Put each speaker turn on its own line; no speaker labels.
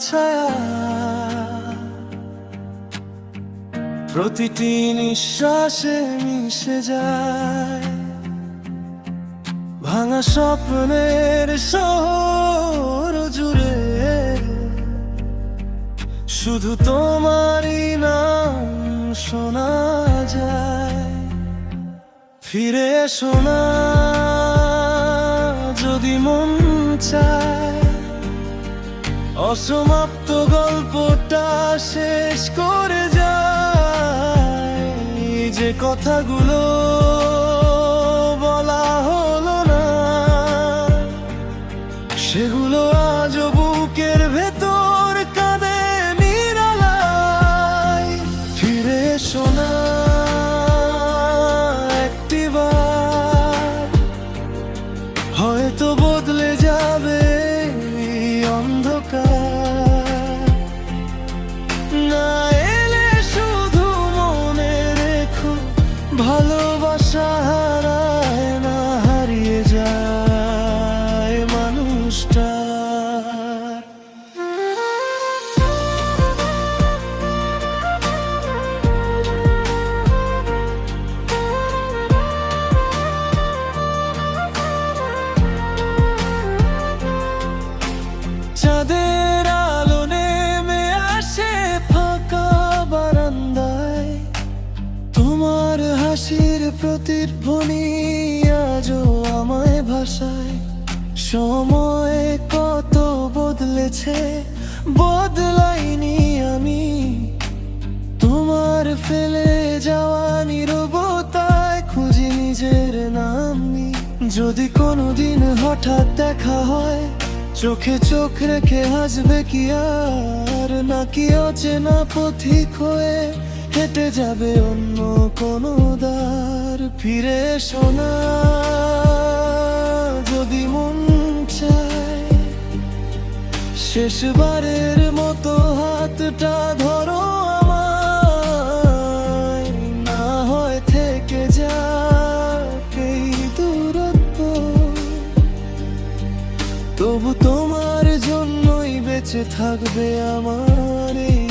ছায়া, প্রতিটি নিঃশ্বাসে মিশে যায়। ভাঙা স্বপ্নের শহর জুড়ে শুধু তোমারই নাম শোনা যায়। ফিরে এসো না যদি মন চায়, অসমাপ্ত গল্পটা শেষ করে যায়। যে কথাগুলো বলা হলো না, সেগুলো আজও বুকের ভেতর কাঁদে নিরালায়। ফিরে এসো না একটিবার, হয়তো বদলে যাবে এই অন্ধকার। না এলে শুধু মনে রেখো, ভালোবাসা হারায় না, হারিয়ে যায় মানুষটা। চাঁদের আলো নেমে আসে ফাঁকা বারান্দায়, তোমার হাসির প্রতিধ্বনি আজও আমায় ভাসায়। সময় কত বদলেছে, বদলাইনি আমি। তোমার ফেলে যাওয়া নীরবতায় খুঁজি নিজের নাম। যদি কোনোদিন হঠাৎ দেখা হয়, চোখে চোখ রেখে হাসবে কি আর, নাকি অচেনা পথিক হয়ে হেঁটে যাবে অন্য কোনো দ্বার। ফিরে এসো না যদি মন চায়, শেষবারের মতো হাতটা ধরো আমায়। না হয় থেকে যাক এই দূরত্ব, তবু তোমার জন্যই বেঁচে থাকবে আমার এই